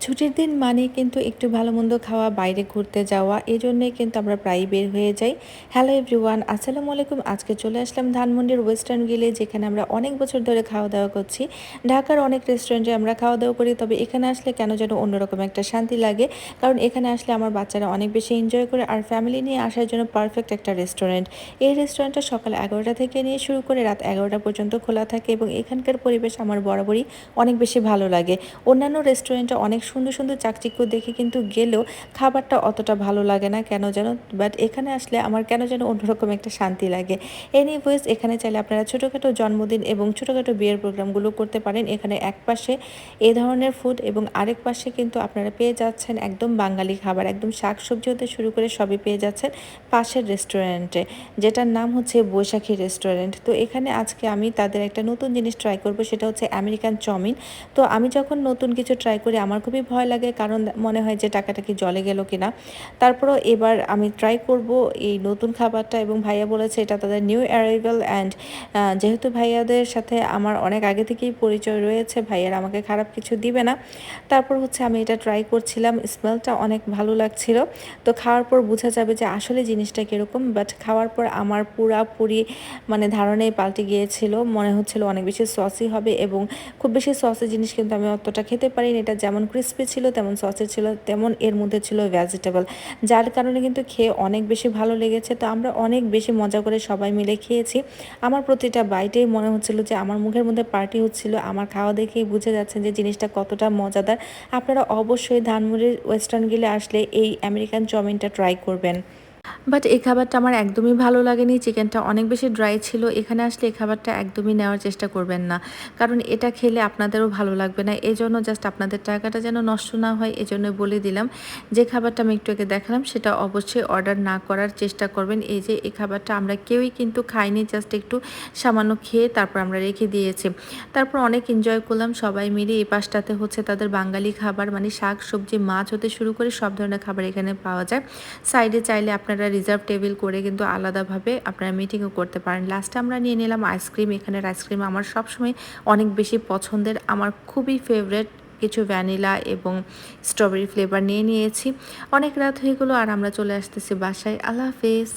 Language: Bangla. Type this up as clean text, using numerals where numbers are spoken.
ছুটির দিন মানে কিন্তু একটু ভালো মন্দ খাওয়া, বাইরে ঘুরতে যাওয়া, এজন্যই কিন্তু আমরা প্রায়ই বের হয়ে যাই। হ্যালো এভরিওয়ান, আসসালামু আলাইকুম। আজকে চলে আসলাম ধানমন্ডির ওয়েস্টার্ন গিলে, যেখানে আমরা অনেক বছর ধরে খাওয়া দাওয়া করছি। ঢাকার অনেক রেস্টুরেন্টে আমরা খাওয়া দাওয়া করি, তবে এখানে আসলে কেন যেন অন্যরকম একটা শান্তি লাগে। কারণ এখানে আসলে আমার বাচ্চারা অনেক বেশি এনজয় করে, আর ফ্যামিলি নিয়ে আসার জন্য পারফেক্ট একটা রেস্টুরেন্ট। এই রেস্টুরেন্টটা সকাল 11টা থেকে নিয়ে শুরু করে রাত 11টা পর্যন্ত খোলা থাকে, এবং এখানকার পরিবেশ আমার বরাবরই অনেক বেশি ভালো লাগে। অন্যান্য রেস্টুরেন্টে অনেক সুন্দর সুন্দর চাকচিক্য দেখে কিন্তু গেলেও খাবারটা অতটা ভালো লাগে না কেন যেন, বাট এখানে আসলে আমার কেন যেন অন্যরকম একটা শান্তি লাগে। এনিওয়েজ, এখানে চাইলে আপনারা ছোটোখাটো জন্মদিন এবং ছোটোখাটো বিয়ের প্রোগ্রামগুলো করতে পারেন। এখানে এক পাশে এ ধরনের ফুড এবং আরেক পাশে কিন্তু আপনারা পেয়ে যাচ্ছেন একদম বাঙালি খাবার, একদম শাকসবজি হতে শুরু করে সবই পেয়ে যাচ্ছেন পাশের রেস্টুরেন্টে, যেটার নাম হচ্ছে বৈশাখী রেস্টুরেন্ট। তো এখানে আজকে আমি তাদের একটা নতুন জিনিস ট্রাই করব, সেটা হচ্ছে আমেরিকান চাউমিন। তো আমি যখন নতুন কিছু ট্রাই করি আমার খুবই ভয় লাগে, কারণ মনে হয় যে টাকাটা কি জলে গেল কিনা। তারপরও এবার আমি ট্রাই করব এই নতুন খাবারটা, এবং ভাইয়া বলেছে এটা তাদের নিউ অ্যারাইভাল। অ্যান্ড যেহেতু ভাইয়াদের সাথে আমার অনেক আগে থেকেই পরিচয় রয়েছে, ভাইয়ারা আমাকে খারাপ কিছু দিবে না। তারপর হচ্ছে আমি এটা ট্রাই করছিলাম, স্মেলটা অনেক ভালো লাগছিল। তো খাওয়ার পর বোঝা যাবে যে আসলে জিনিসটা কীরকম, বাট খাওয়ার পর আমার পুরাপুরি মানে ধারণাই পাল্টে গিয়েছিল। মনে হচ্ছিল অনেক বেশি সসি হবে, এবং খুব বেশি সসের জিনিস কিন্তু আমি অতটা খেতে পারিনি। এটা যেমন ক্রিস্পি ছিল তেমন সসের ছিল, তেমন এর মধ্যে ছিল ভেজিটেবল, যার কারণে কিন্তু খেয়ে অনেক বেশি ভালো লেগেছে। তো আমরা অনেক বেশি মজা করে সবাই মিলে খেয়েছি। আমার প্রতিটা বাইটেই মনে হচ্ছিল যে আমার মুখের মধ্যে পার্টি হচ্ছিল। আমার খাওয়া দেখেই বুঝে যাচ্ছেন যে জিনিসটা কতটা মজাদার। আপনারা অবশ্যই ধানমন্ডির ওয়েস্টার্ন গিলে আসলে এই আমেরিকান চাউমিনটা ট্রাই করবেন। বাট এই খাবারটা আমার একদমই ভালো লাগেনি। চিকেনটা অনেক বেশি ড্রাই ছিল। এখানে আসলে এই খাবারটা একদমই নেওয়ার চেষ্টা করবেন না, কারণ এটা খেলে আপনাদেরও ভালো লাগবে না। এজন্য জাস্ট আপনাদের টাকাটা যেন নষ্ট না হয়, এজন্য বলে দিলাম। যে খাবারটা আমি একটু আগে দেখালাম সেটা অবশ্যই অর্ডার না করার চেষ্টা করবেন। এই যে এই খাবারটা আমরা কেউই কিন্তু খাইনি, জাস্ট একটু সামান্য খেয়ে তারপর আমরা রেখে দিয়েছি। তারপর অনেক এনজয় করলাম সবাই মিলে। এই পাশটাতে হচ্ছে তাদের বাঙালি খাবার, মানে শাক সবজি মাছ হতে শুরু করে সব ধরনের খাবার এখানে পাওয়া যায়। সাইডে চাইলে আপনারা রিজার্ভ টেবিল করে কিন্তু আলাদাভাবে আপনারা মিটিংও করতে পারেন। লাস্টে আমরা নিয়ে নিলাম আইসক্রিম। এখানের আইসক্রিম আমার সবসময় অনেক বেশি পছন্দের, আমার খুবই ফেভারেট। কিছু ভ্যানিলা এবং স্ট্রবেরি ফ্লেভার নিয়ে নিয়েছি। অনেক রাত হয়ে গেলো আর আমরা চলে আসতেছি বাসায়। আল্লাহ হাফেজ।